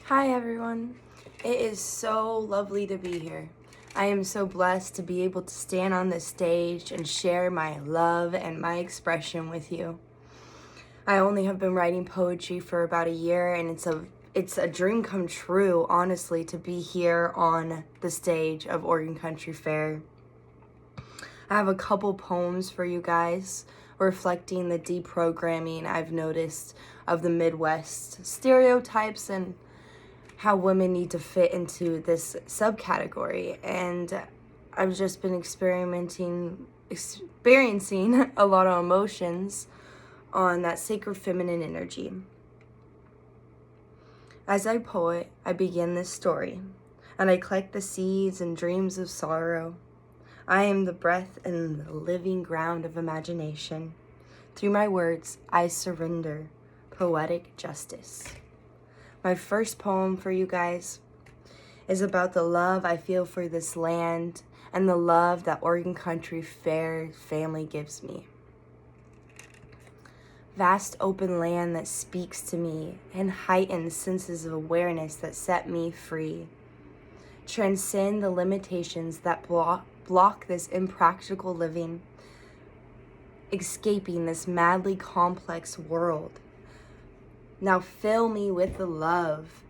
Hi everyone. It is so lovely to be here. I am so blessed to be able to stand on this stage and share my love and my expression with you. I only have been writing poetry for about a year, and it's a dream come true, honestly, to be here on the stage of Oregon Country Fair. I have a couple poems for you guys reflecting the deprogramming I've noticed of the Midwest stereotypes and how women need to fit into this subcategory. And I've just been experiencing a lot of emotions on that sacred feminine energy. As I poet, I begin this story, and I collect the seeds and dreams of sorrow. I am the breath and the living ground of imagination. Through my words, I surrender poetic justice. My first poem for you guys is about the love I feel for this land and the love that Oregon Country Fair family gives me. Vast open land that speaks to me and heightens senses of awareness that set me free. Transcend the limitations that block this impractical living, escaping this madly complex world. Now fill me with the love.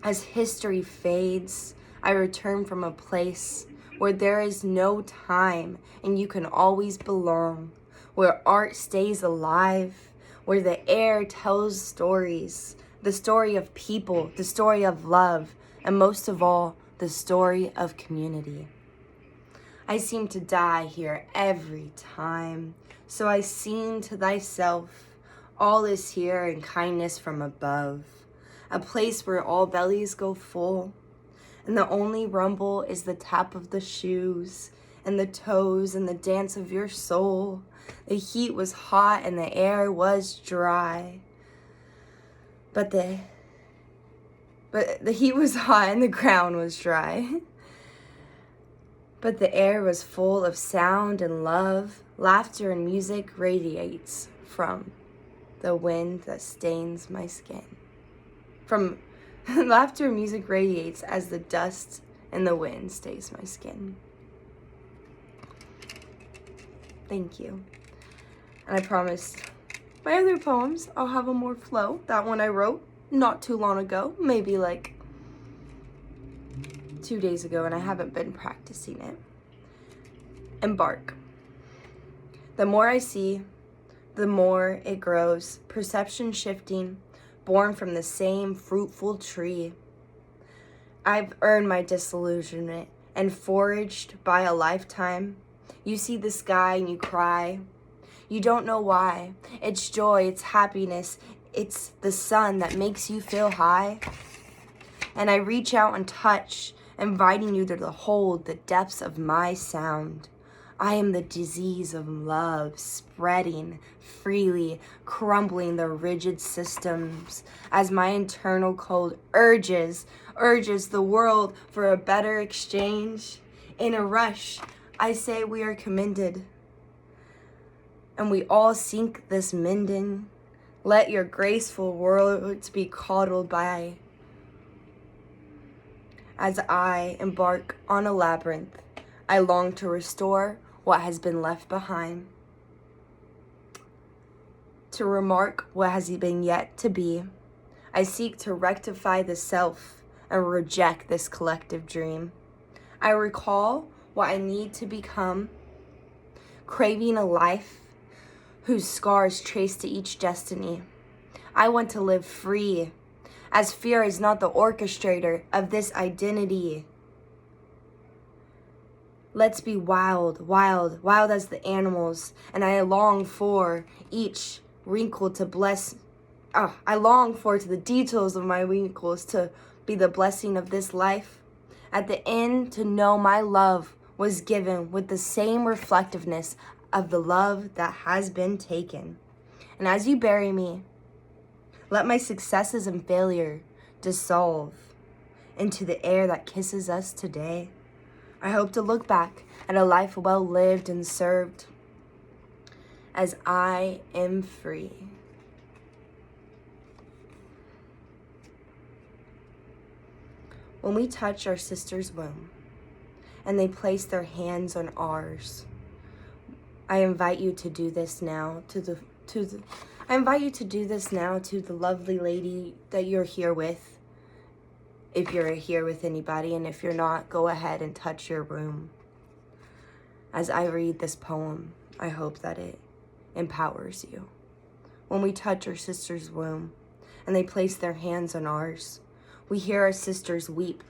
As history fades, I return from a place where there is no time and you can always belong, where art stays alive, where the air tells stories, the story of people, the story of love, and most of all, the story of community. I seem to die here every time, so I sing to thyself, all is here in kindness from above, a place where all bellies go full, and the only rumble is the tap of the shoes, and the toes, and the dance of your soul. The heat was hot and the air was dry, but the heat was hot and the ground was dry. But the air was full of sound and love. Laughter and music radiates from the wind that stains my skin. From laughter and music radiates as the dust and the wind stains my skin. Thank you. And I promised my other poems, I'll have a more flow. That one I wrote not too long ago, maybe like 2 days ago, and I haven't been practicing it. Embark. The more I see, the more it grows, perception shifting, born from the same fruitful tree. I've earned my disillusionment and foraged by a lifetime. You see the sky and you cry. You don't know why. It's joy, it's happiness, it's the sun that makes you feel high. And I reach out and touch, inviting you to hold the depths of my sound. I am the disease of love, spreading freely, crumbling the rigid systems as my internal code urges the world for a better exchange. In a rush, I say we are commended, and we all seek this mending. Let your graceful words be coddled by as I embark on a labyrinth. I long to restore what has been left behind, to remark what has been yet to be. I seek to rectify the self and reject this collective dream. I recall what I need to become, craving a life whose scars trace to each destiny. I want to live free, as fear is not the orchestrator of this identity. Let's be wild, wild, wild as the animals, and I long for each wrinkle to bless. I long for to the details of my wrinkles to be the blessing of this life. At the end, to know my love was given with the same reflectiveness of the love that has been taken. And as you bury me, let my successes and failure dissolve into the air that kisses us today. I hope to look back at a life well lived and served as I am free. When we touch our sister's womb and they place their hands on ours, I invite you to do this now I invite you to do this now to the lovely lady that you're here with. If you're here with anybody, and if you're not, go ahead and touch your womb. As I read this poem, I hope that it empowers you. When we touch our sister's womb and they place their hands on ours, we hear our sisters weep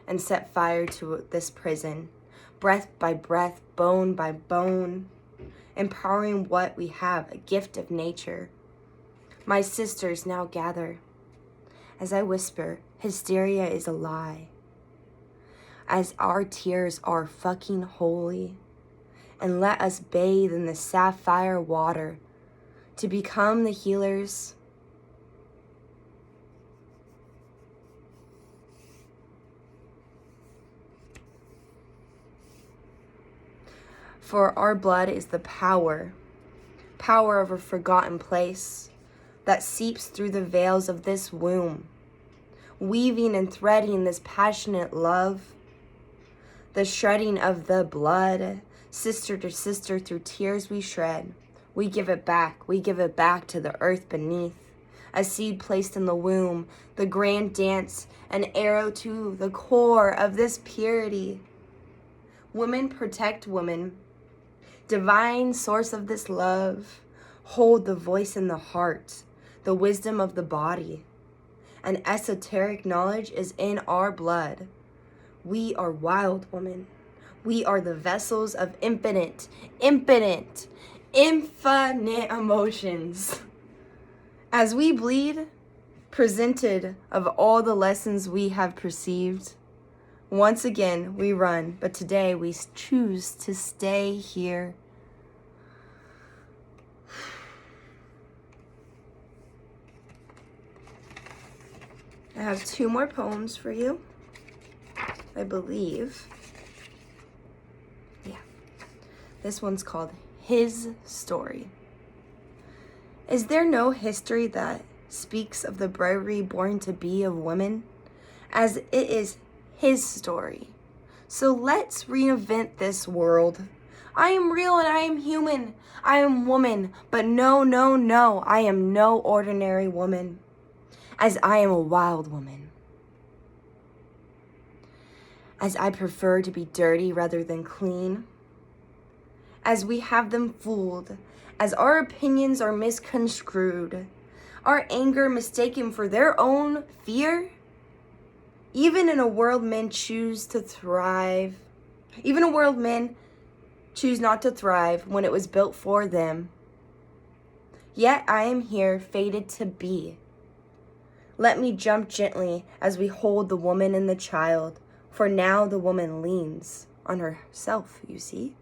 and set fire to this prison, breath by breath, bone by bone, empowering what we have, a gift of nature. My sisters now gather. As I whisper, hysteria is a lie. As our tears are fucking holy. And let us bathe in the sapphire water to become the healers. For our blood is the power of a forgotten place that seeps through the veils of this womb, weaving and threading this passionate love, the shredding of the blood, sister to sister through tears we shred. We give it back to the earth beneath, a seed placed in the womb, the grand dance, an arrow to the core of this purity. Women protect women. Divine source of this love, hold the voice in the heart, the wisdom of the body. An esoteric knowledge is in our blood. We are wild women. We are the vessels of infinite emotions. As we bleed, presented of all the lessons we have perceived, once again we run, but today we choose to stay here. I have 2 more poems for you, I believe. Yeah. This one's called His Story. Is there no history that speaks of the bravery born to be of women, as it is his story? So let's reinvent this world. I am real and I am human. I am woman, but no, I am no ordinary woman, as I am a wild woman. As I prefer to be dirty rather than clean. As we have them fooled, as our opinions are misconstrued, our anger mistaken for their own fear. Even in a world men choose to thrive, even a world men choose not to thrive when it was built for them. Yet I am here, fated to be. Let me jump gently as we hold the woman and the child, for now the woman leans on herself, you see.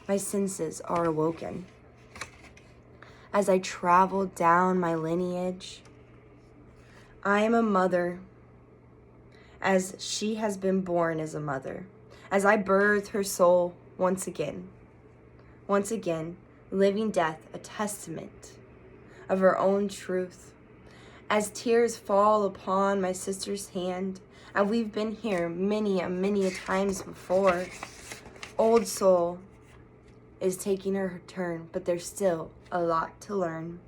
My senses are awoken. As I travel down my lineage, I am a mother, as she has been born as a mother, as I birth her soul once again, living death, a testament of her own truth. As tears fall upon my sister's hand, and we've been here many a times before, old soul is taking her turn, but there's still a lot to learn.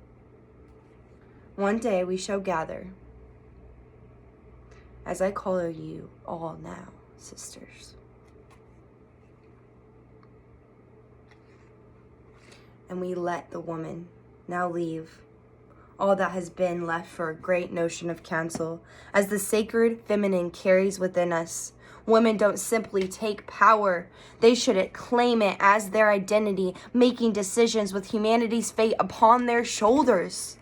One day we shall gather, as I call you all now, sisters. And we let the woman now leave all that has been left for a great notion of counsel, as the sacred feminine carries within us. Women don't simply take power. They should claim it as their identity, making decisions with humanity's fate upon their shoulders.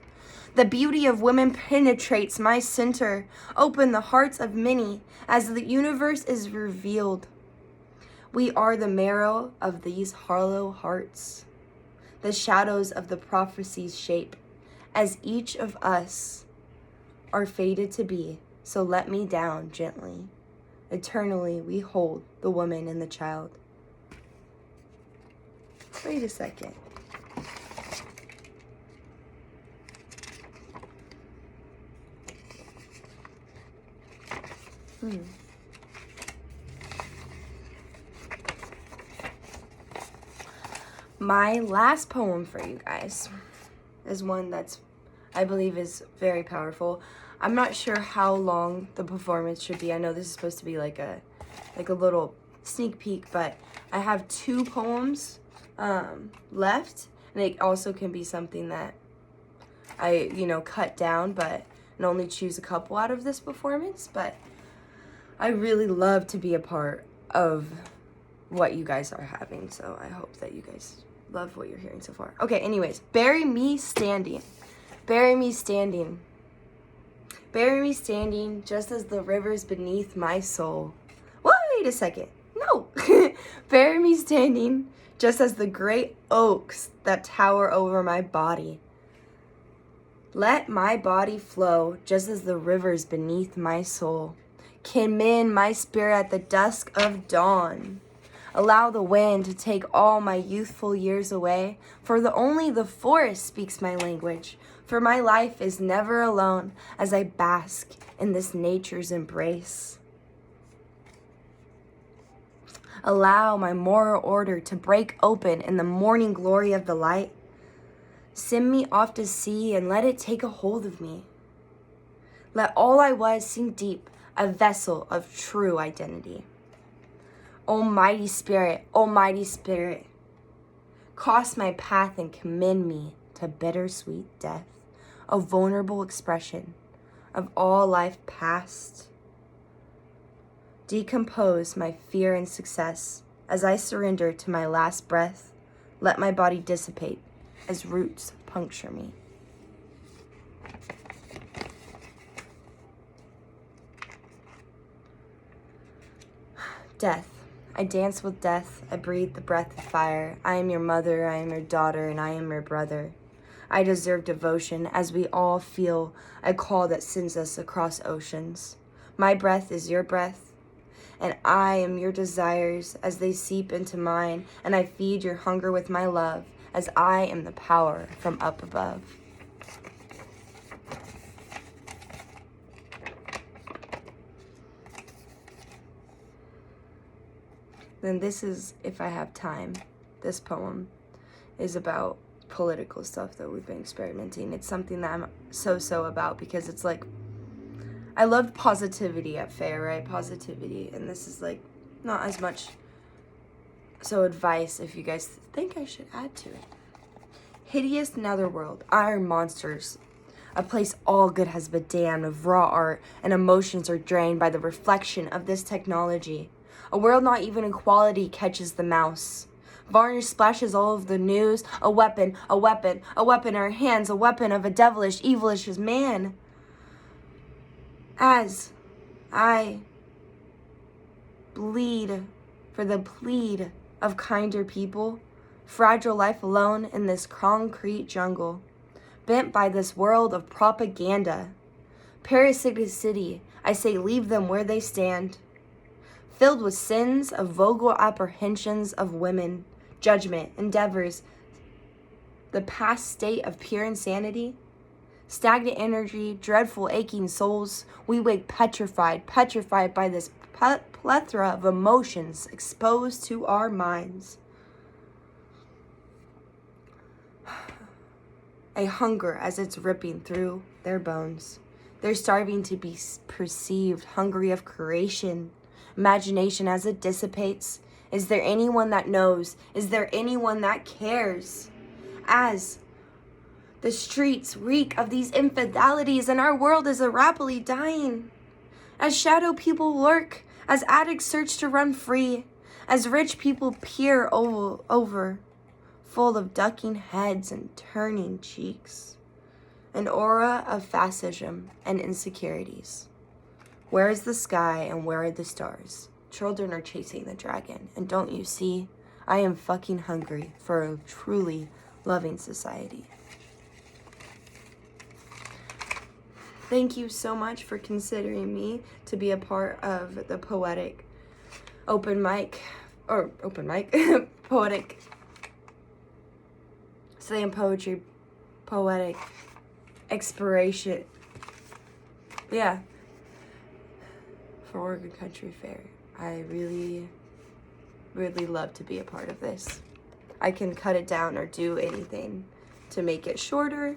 The beauty of women penetrates my center, open the hearts of many, as the universe is revealed. We are the marrow of these hollow hearts, the shadows of the prophecy's shape, as each of us are fated to be. So let me down gently. Eternally we hold the woman and the child. Wait a second. My last poem for you guys is one that's, I believe, is very powerful. I'm not sure how long the performance should be. I know this is supposed to be like a little sneak peek, but I have 2 poems left, and it also can be something that I, cut down, but and only choose a couple out of this performance. But I really love to be a part of what you guys are having, so I hope that you guys love what you're hearing so far. Okay, anyways, bury me standing. Bury me standing. Bury me standing just as the rivers beneath my soul. Wait a second. No. Bury me standing just as the great oaks that tower over my body. Let my body flow just as the rivers beneath my soul. Commend my spirit at the dusk of dawn. Allow the wind to take all my youthful years away, for only the forest speaks my language. For my life is never alone as I bask in this nature's embrace. Allow my moral order to break open in the morning glory of the light. Send me off to sea and let it take a hold of me. Let all I was sink deep, a vessel of true identity. Almighty Spirit, cross my path and commend me to bittersweet death, a vulnerable expression of all life past. Decompose my fear and success as I surrender to my last breath. Let my body dissipate as roots puncture me. Death. I dance with death. I breathe the breath of fire. I am your mother, I am your daughter, and I am your brother. I deserve devotion as we all feel a call that sends us across oceans. My breath is your breath, and I am your desires as they seep into mine, and I feed your hunger with my love as I am the power from up above. Then this is, if I have time, this poem is about political stuff that we've been experimenting. It's something that I'm so about because it's like, I loved positivity at Fair, right? Positivity. And this is like, not as much so advice if you guys think I should add to it. Hideous netherworld, iron monsters. A place all good has been damned of raw art and emotions are drained by the reflection of this technology. A world not even equality catches the mouse. Varnish splashes all of the news. A weapon in our hands, a weapon of a devilish, evilish man. As I bleed for the plead of kinder people, fragile life alone in this concrete jungle, bent by this world of propaganda. Parasitic city, I say leave them where they stand. Filled with sins of vulgar apprehensions of women, judgment, endeavors, the past state of pure insanity, stagnant energy, dreadful aching souls, we wake petrified by this plethora of emotions exposed to our minds. A hunger as it's ripping through their bones. They're starving to be perceived, hungry of creation, imagination as it dissipates. Is there anyone that knows? Is there anyone that cares? As the streets reek of these infidelities and our world is rapidly dying. As shadow people lurk, as addicts search to run free, as rich people peer over, full of ducking heads and turning cheeks, an aura of fascism and insecurities. Where is the sky and where are the stars? Children are chasing the dragon, and don't you see? I am fucking hungry for a truly loving society. Thank you so much for considering me to be a part of the poetic poetic slam poetry, poetic expiration. Yeah. for Oregon Country Fair. I really, really love to be a part of this. I can cut it down or do anything to make it shorter.